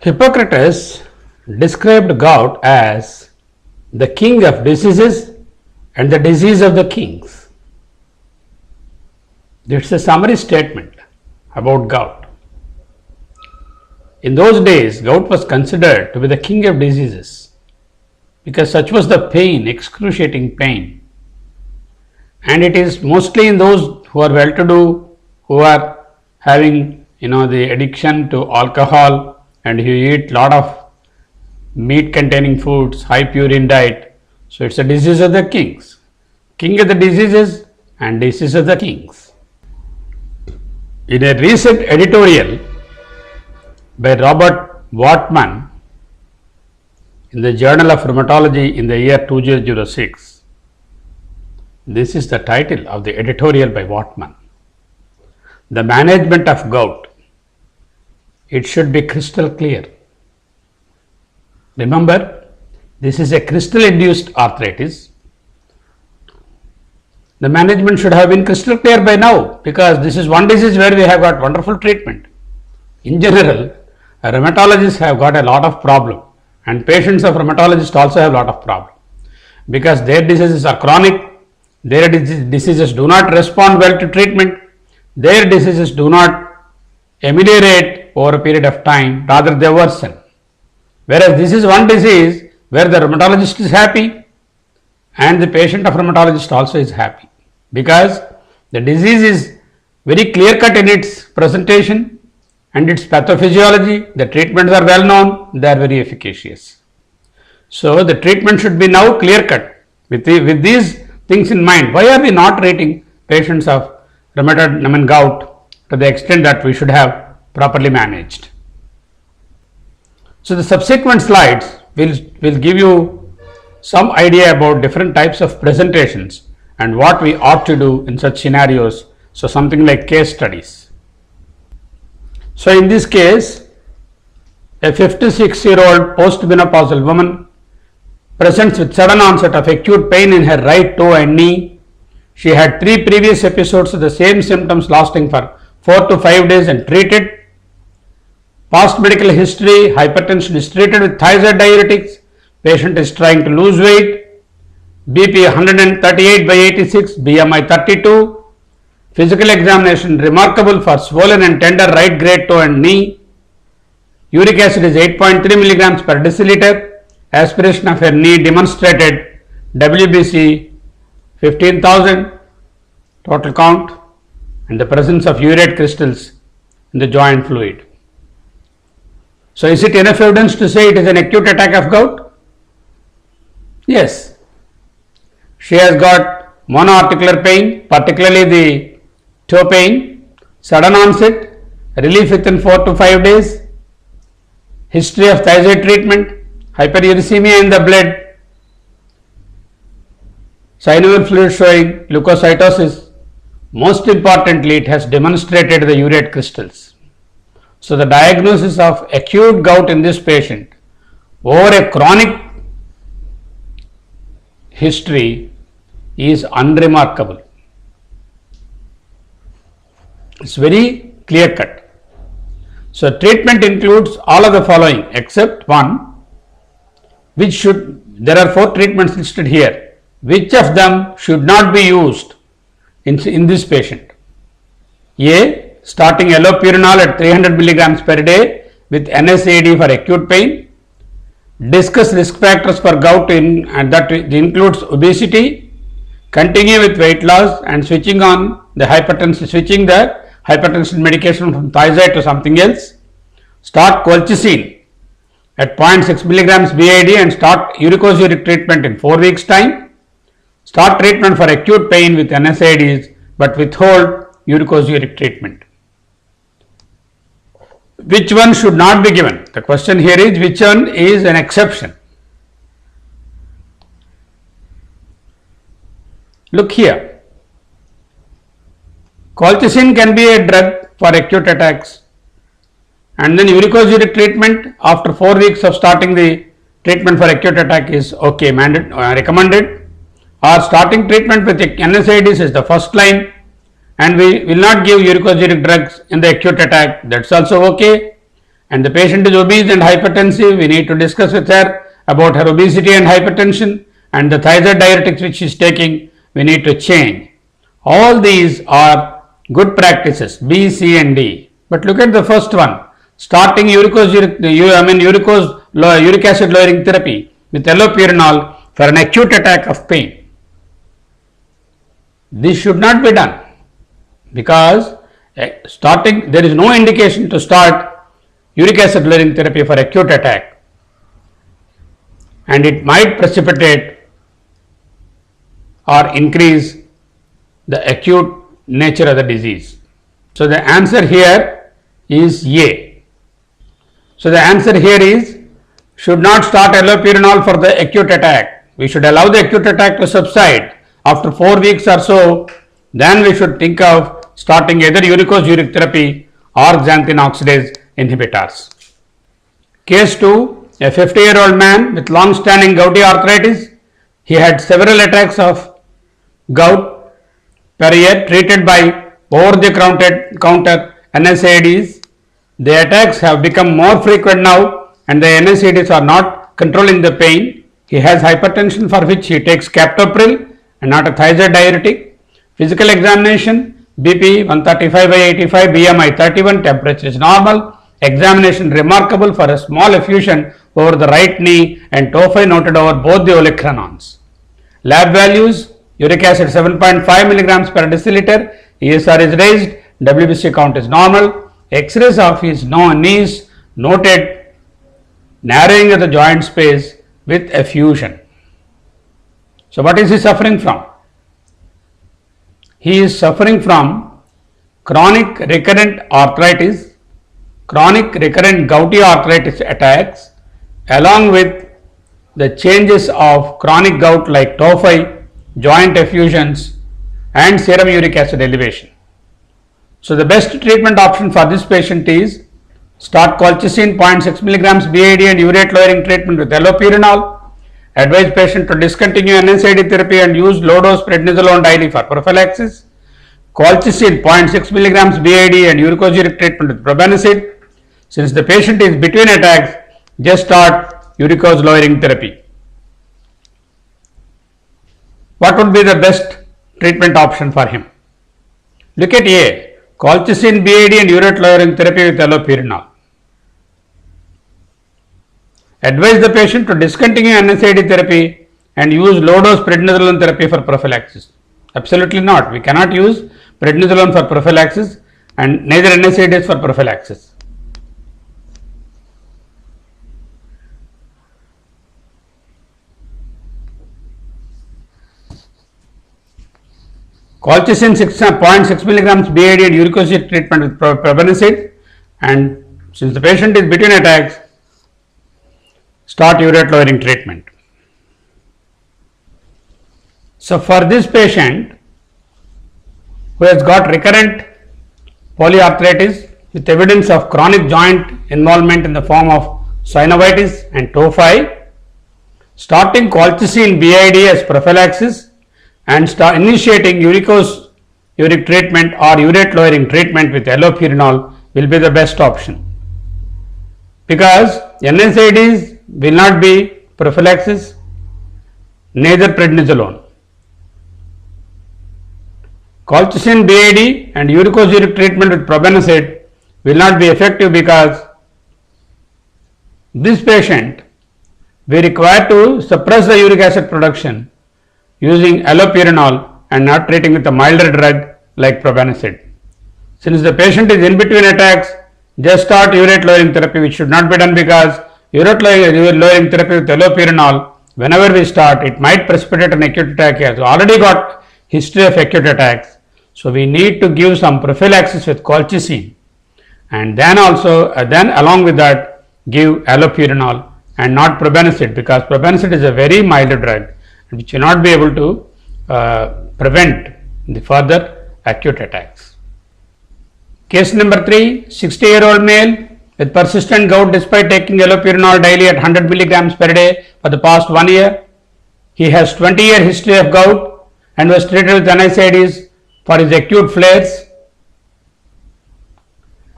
Hippocrates described gout as the king of diseases and the disease of the kings. It's a summary statement about gout. In those days, gout was considered to be the king of diseases because such was the pain, excruciating pain. And it is mostly in those who are well-to-do, who are having the addiction to alcohol, and who eat lot of meat containing foods, high purine diet. So it's a disease of the kings. King of the diseases and disease of the kings. In a recent editorial by Robert Wortman in the Journal of Rheumatology in the year 2006, this is the title of the editorial by Wortman. The management of gout. It should be crystal clear. Remember, this is a crystal-induced arthritis. The management should have been crystal clear by now because this is one disease where we have got wonderful treatment. In general, rheumatologists have got a lot of problem, and patients of rheumatologists also have a lot of problem because their diseases are chronic, their diseases do not respond well to treatment, their diseases do not ameliorate over a period of time, rather they worsen. Whereas this is one disease where the rheumatologist is happy and the patient of rheumatologist also is happy because the disease is very clear cut in its presentation and its pathophysiology, the treatments are well known, they are very efficacious. So the treatment should be now clear cut with these things in mind. Why are we not treating patients of gout to the extent that we should have properly managed? So the subsequent slides will give you some idea about different types of presentations and what we ought to do in such scenarios. So something like case studies. So in this case, a 56-year-old postmenopausal woman presents with sudden onset of acute pain in her right toe and knee. She had 3 previous episodes of the same symptoms lasting for 4 to 5 days and treated. Past medical history, hypertension is treated with thiazide diuretics. Patient is trying to lose weight. BP 138 by 86, BMI 32. Physical examination remarkable for swollen and tender right great toe and knee. Uric acid is 8.3 milligrams per deciliter. Aspiration of her knee demonstrated WBC 15,000 total count and the presence of urate crystals in the joint fluid. So is it enough evidence to say it is an acute attack of gout? Yes. She has got monoarticular pain, particularly the toe pain, sudden onset, relief within 4 to 5 days, history of thiazide treatment, hyperuricemia in the blood, synovial fluid showing leukocytosis. Most importantly, it has demonstrated the urate crystals. So the diagnosis of acute gout in this patient over a chronic history is unremarkable. It's very clear cut. So treatment includes all of the following except one, there are 4 treatments listed here. Which of them should not be used in this patient? A. Starting allopurinol at 300 milligrams per day with NSAID for acute pain. Discuss risk factors for gout and that includes obesity. Continue with weight loss and switching the hypertension medication from thiazide to something else. Start colchicine at 0.6 milligrams BID and start uricosuric treatment in 4 weeks time. Start treatment for acute pain with NSAIDs but withhold uricosuric treatment. Which one should not be given? The question here is which one is an exception? Look here. Colchicine can be a drug for acute attacks and then uricosuric treatment after 4 weeks of starting the treatment for acute attack is okay, recommended, or starting treatment with NSAIDs is the first line and we will not give uricosuric drugs in the acute attack, that's also okay, and the patient is obese and hypertensive, we need to discuss with her about her obesity and hypertension, and the thiazide diuretics which she is taking, we need to change. All these are good practices, B, C and D. But look at the first one, starting uric acid lowering therapy with allopurinol for an acute attack of pain. This should not be done because there is no indication to start uric acid lowering therapy for acute attack, and it might precipitate or increase the acute nature of the disease. So the answer here is A. So the answer here is should not start allopurinol for the acute attack. We should allow the acute attack to subside after 4 weeks or so. Then we should think of starting either uricose-uric therapy or xanthine oxidase inhibitors. Case 2, a 50-year-old man with long-standing gouty arthritis. He had several attacks of gout per year treated by over-the-counter NSAIDs. The attacks have become more frequent now and the NSAIDs are not controlling the pain. He has hypertension for which he takes captopril and not a thiazide diuretic. Physical examination, BP 135/85, BMI 31, temperature is normal. Examination remarkable for a small effusion over the right knee and tophi noted over both the olecranons. Lab values, uric acid 7.5 milligrams per deciliter, ESR is raised, WBC count is normal. X-rays of his knees noted narrowing of the joint space with effusion. So what is he suffering from? He is suffering from chronic recurrent arthritis, chronic recurrent gouty arthritis attacks, along with the changes of chronic gout like tophi, joint effusions and serum uric acid elevation. So the best treatment option for this patient is start colchicine 0.6 milligrams BID and urate lowering treatment with allopurinol. Advise patient to discontinue NSAID therapy and use low dose prednisolone daily for prophylaxis. Colchicine 0.6 milligrams BID and uricose-uric treatment with probenecid. Since the patient is between attacks, just start uricose lowering therapy. What would be the best treatment option for him? Look at A, colchicine BID and urate lowering therapy with allopurinol. Advise the patient to discontinue NSAID therapy and use low dose prednisolone therapy for prophylaxis. Absolutely not. We cannot use prednisolone for prophylaxis and neither NSAIDs for prophylaxis. Colchicine 0.6 milligrams BID and uricose treatment with probenecid, and since the patient is between attacks, start urate lowering treatment. So for this patient who has got recurrent polyarthritis with evidence of chronic joint involvement in the form of synovitis and tophi, starting colchicine BID as prophylaxis and initiating uricose-uric treatment or urate lowering treatment with allopurinol will be the best option, because NSAIDs will not be prophylaxis, neither prednisolone. Colchicine BID and uricose-uric treatment with probenecid will not be effective because this patient we require to suppress the uric acid production using allopurinol and not treating with a milder drug like probenecid. Since the patient is in between attacks, just start urate lowering therapy, which should not be done because urate lowering therapy with allopurinol, whenever we start, it might precipitate an acute attack. He has already got history of acute attacks. So we need to give some prophylaxis with colchicine, and then also then along with that give allopurinol and not probenecid, because probenecid is a very mild drug which will not be able to prevent the further acute attacks. Case number 3, 60-year-old male with persistent gout despite taking allopurinol daily at 100 milligrams per day for the past 1 year. He has 20-year history of gout and was treated with NSAIDs for his acute flares.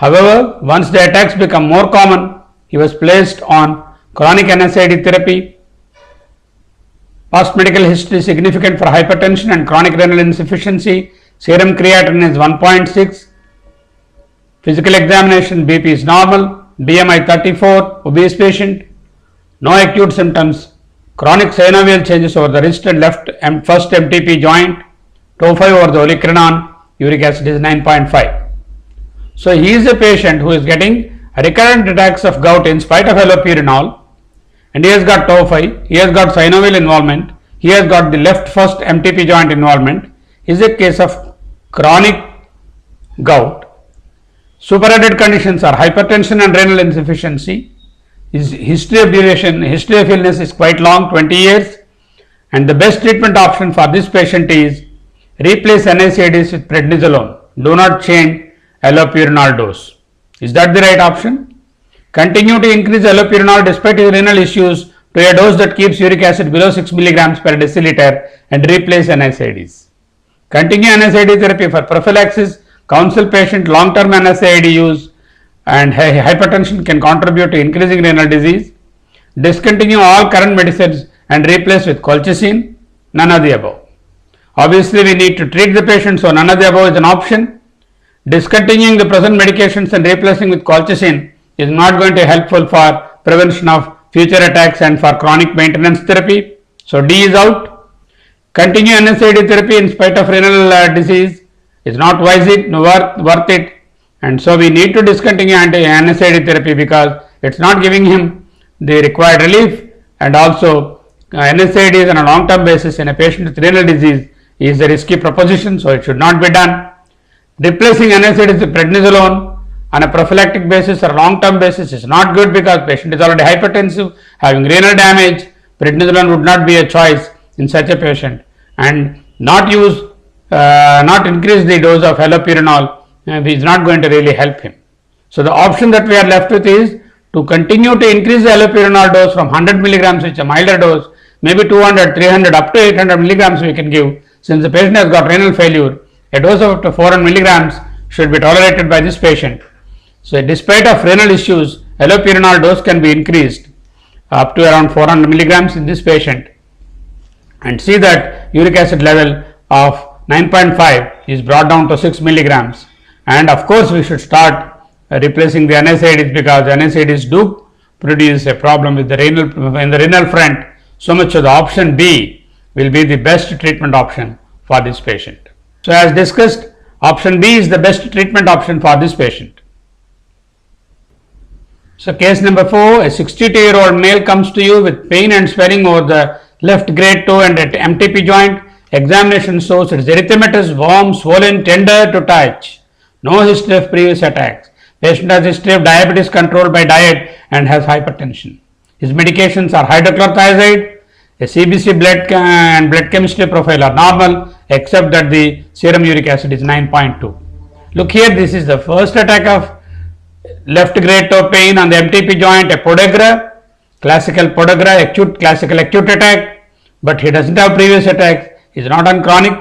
However, once the attacks become more common, he was placed on chronic NSAID therapy. Past medical history is significant for hypertension and chronic renal insufficiency. Serum creatinine is 1.6. Physical examination, BP is normal. BMI 34, obese patient. No acute symptoms. Chronic synovial changes over the wrist and left first MTP joint. Tau 5 over the olecranon. Uric acid is 9.5. So he is a patient who is getting recurrent attacks of gout in spite of allopurinol, and he has got tau 5, he has got synovial involvement, he has got the left first MTP joint involvement. Is a case of chronic gout. Superadded conditions are hypertension and renal insufficiency. His history of illness is quite long, 20 years, and the best treatment option for this patient is replace NSAIDs with prednisolone. Do not change allopurinol dose. Is that the right option? Continue to increase allopurinol despite his renal issues to a dose that keeps uric acid below 6 mg per deciliter and replace NSAIDs. Continue NSAID therapy for prophylaxis. Counsel patient long-term NSAID use, and hypertension can contribute to increasing renal disease. Discontinue all current medicines and replace with colchicine. None of the above. Obviously, we need to treat the patient, so none of the above is an option. Discontinuing the present medications and replacing with colchicine is not going to be helpful for prevention of future attacks and for chronic maintenance therapy. So D is out. Continue NSAID therapy in spite of renal disease is not worth it, and so we need to discontinue NSAID therapy because it's not giving him the required relief, and also NSAIDs on a long-term basis in a patient with renal disease is a risky proposition, so it should not be done. Replacing NSAIDs with prednisolone on a prophylactic basis or long-term basis is not good because patient is already hypertensive, having renal damage. Prednisolone would not be a choice in such a patient, and not increase the dose of allopurinol is not going to really help him. So the option that we are left with is to continue to increase the allopurinol dose from 100 milligrams, which is a milder dose, maybe 200, 300, up to 800 milligrams we can give. Since the patient has got renal failure, a dose of up to 400 milligrams should be tolerated by this patient. So despite of renal issues, allopurinol dose can be increased up to around 400 milligrams in this patient, and see that uric acid level of 9.5 is brought down to 6 milligrams. And of course, we should start replacing the NSAIDs because NSAIDs do produce a problem with the renal front. So much so the option B will be the best treatment option for this patient. So as discussed, option B is the best treatment option for this patient. So case number 4, a 62-year-old male comes to you with pain and swelling over the left great toe and at MTP joint. Examination shows it is erythematous, warm, swollen, tender to touch. No history of previous attacks. Patient has history of diabetes controlled by diet and has hypertension. His medications are hydrochlorothiazide. A CBC and blood chemistry profile are normal except that the serum uric acid is 9.2. Look here, this is the first attack of left great toe pain on the MTP joint, a podagra, classical acute attack, but he doesn't have previous attacks. He is not on chronic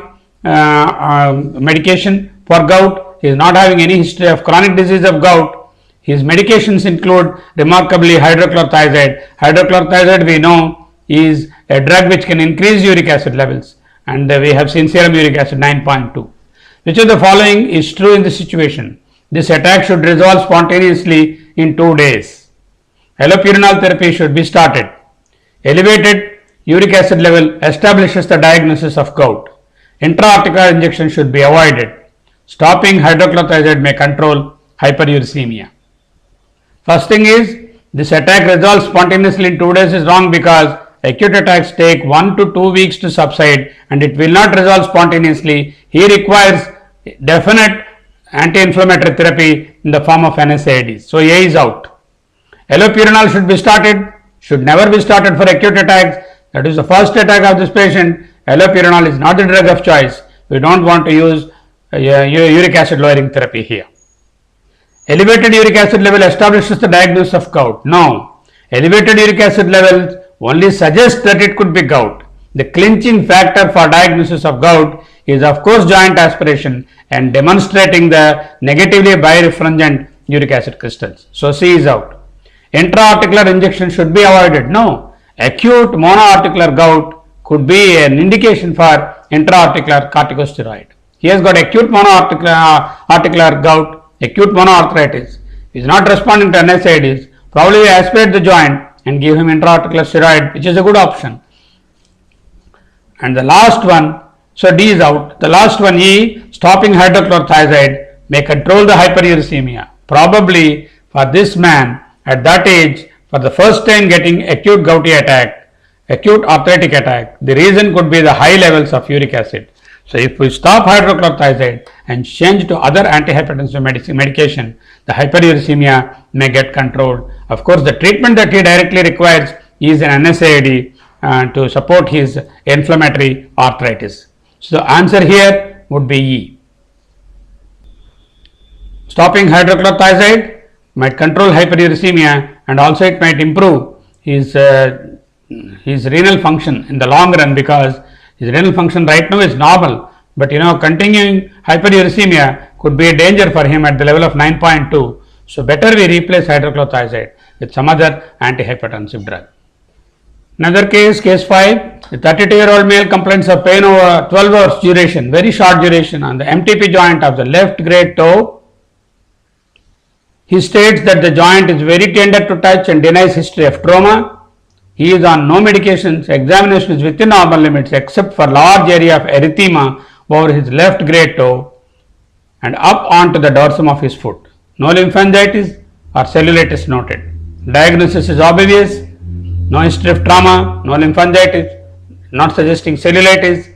medication for gout. He is not having any history of chronic disease of gout. His medications include remarkably hydrochlorothiazide. Hydrochlorothiazide we know is a drug which can increase uric acid levels, and we have seen serum uric acid 9.2. Which of the following is true in this situation? This attack should resolve spontaneously in 2 days. Allopurinol therapy should be started. Elevated uric acid level establishes the diagnosis of gout. Intra-articular injection should be avoided. Stopping hydrochlorothiazide may control hyperuricemia. First thing is, this attack resolves spontaneously in 2 days is wrong because acute attacks take 1 to 2 weeks to subside and it will not resolve spontaneously. He requires definite anti-inflammatory therapy in the form of NSAIDs. So A is out. Allopurinol should be started, should never be started for acute attacks. That is the first attack of this patient. Allopurinol is not the drug of choice. We don't want to use uric acid lowering therapy here. Elevated uric acid level establishes the diagnosis of gout. No, elevated uric acid levels only suggest that it could be gout. The clinching factor for diagnosis of gout is of course joint aspiration and demonstrating the negatively birefringent uric acid crystals. So C is out. Intra-articular injection should be avoided. No, acute monoarticular gout could be an indication for intra-articular corticosteroid. He has got acute monoarticular gout, acute monoarthritis. He is not responding to NSAIDs. Probably we aspirate the joint and give him intra-articular steroid, which is a good option. And the last one, so D is out. The last one, E, stopping hydrochlorothiazide may control the hyperuricemia. Probably for this man at that age, for the first time getting acute gouty attack, acute arthritic attack, the reason could be the high levels of uric acid. So if we stop hydrochlorothiazide and change to other antihypertensive medication, the hyperuricemia may get controlled. Of course, the treatment that he directly requires is an NSAID to support his inflammatory arthritis. So the answer here would be E. Stopping hydrochlorothiazide might control hyperuricemia, and also it might improve his renal function in the long run, because his renal function right now is normal, but continuing hyperuricemia could be a danger for him at the level of 9.2. So better we replace hydrochlorothiazide with some other antihypertensive drug. Another case, case 5, the 32-year-old male complains of pain over 12 hours duration, very short duration on the MTP joint of the left great toe. He states that the joint is very tender to touch and denies history of trauma. He is on no medications. Examination is within normal limits except for large area of erythema over his left great toe and up onto the dorsum of his foot. No lymphangitis or cellulitis noted. Diagnosis is obvious. No history of trauma, no lymphangitis, not suggesting cellulitis.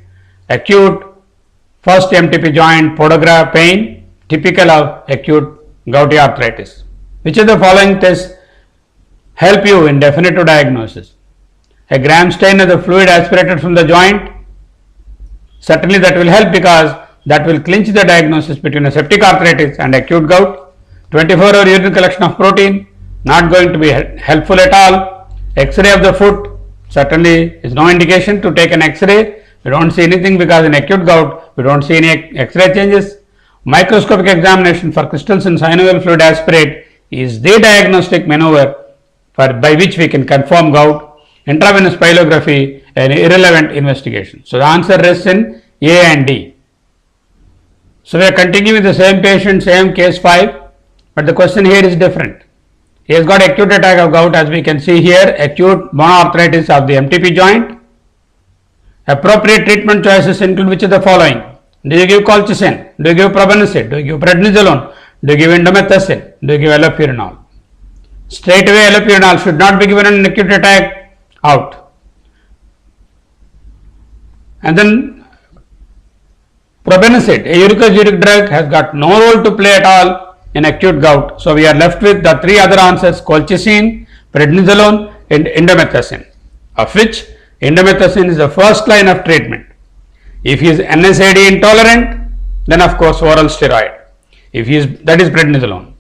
Acute first MTP joint podograph pain, typical of acute gouty arthritis. Which of the following tests help you in definitive diagnosis? A gram stain of the fluid aspirated from the joint, certainly that will help, because that will clinch the diagnosis between a septic arthritis and acute gout. 24-hour urine collection of protein, not going to be helpful at all. X-ray of the foot, certainly is no indication to take an X-ray. We don't see anything, because in acute gout we don't see any X-ray changes. Microscopic examination for crystals in synovial fluid aspirate is the diagnostic maneuver by which we can confirm gout. Intravenous pyelography, an irrelevant investigation. So the answer rests in A and D. So we are continuing with the same patient, same case 5, but the question here is different. He has got acute attack of gout, as we can see here, acute monoarthritis of the MTP joint. Appropriate treatment choices include which of the following? Do you give colchicine? Do you give probenecid? Do you give prednisolone? Do you give indomethacin? Do you give allopurinol? Straight away allopurinol should not be given in an acute attack, out. And then probenecid, a uricosuric drug, has got no role to play at all in acute gout. So we are left with the 3 other answers: colchicine, prednisolone and indomethacin, of which indomethacin is the first line of treatment. If he is NSAID intolerant, then of course oral steroid. If he is, that is prednisolone.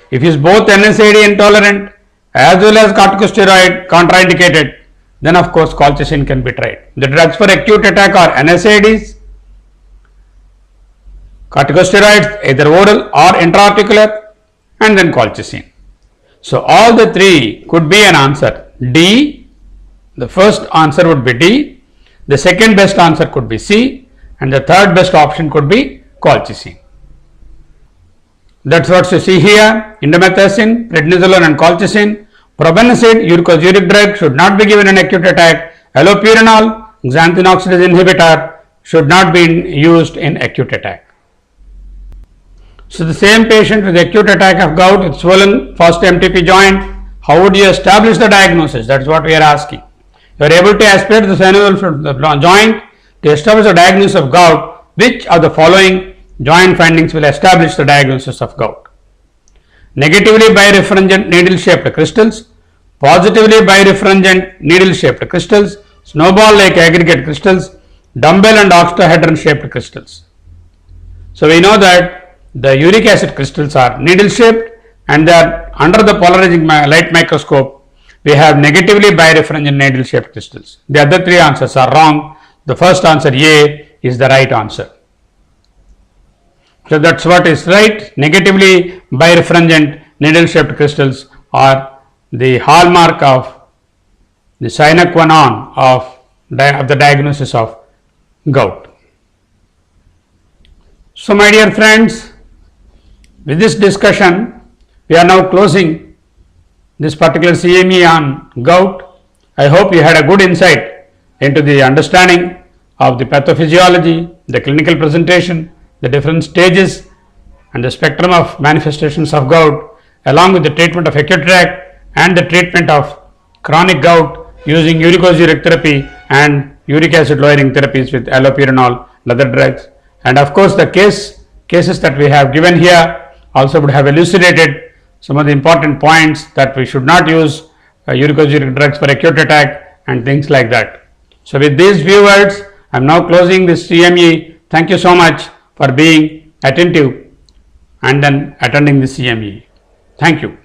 If he is both NSAID intolerant as well as corticosteroid contraindicated, then of course colchicine can be tried. The drugs for acute attack are NSAIDs, corticosteroids, either oral or intraarticular, and then colchicine. So all the 3 could be an answer. D, the first answer would be D, the second best answer could be C, and the third best option could be colchicine. That's what you see here: indomethacin, prednisolone and colchicine. Probenecid, uricosuric drug, should not be given in acute attack. Allopurinol, xanthine oxidase inhibitor, should not be used in acute attack. So the same patient with acute attack of gout with swollen first MTP joint, how would you establish the diagnosis? That is what we are asking. You are able to aspirate the synovial joint to establish the diagnosis of gout. Which of the following joint findings will establish the diagnosis of gout? Negatively birefringent needle-shaped crystals, positively birefringent needle-shaped crystals, snowball-like aggregate crystals, dumbbell and octahedron-shaped crystals. So we know that the uric acid crystals are needle-shaped, and they are under the polarizing light microscope. We have negatively birefringent needle-shaped crystals. The other 3 answers are wrong. The first answer, A, is the right answer. So that's what is right. Negatively birefringent needle-shaped crystals are the hallmark of the sine qua non of the diagnosis of gout. So my dear friends, with this discussion, we are now closing this particular CME on gout. I hope you had a good insight into the understanding of the pathophysiology, the clinical presentation, the different stages and the spectrum of manifestations of gout, along with the treatment of acute attack and the treatment of chronic gout using uricosuric therapy and uric acid lowering therapies with allopurinol and other drugs. And of course, the cases that we have given here also would have elucidated some of the important points that we should not use uricosuric drugs for acute attack and things like that. So with these few words, I am now closing this CME. Thank you so much for being attentive and then attending the CME. Thank you.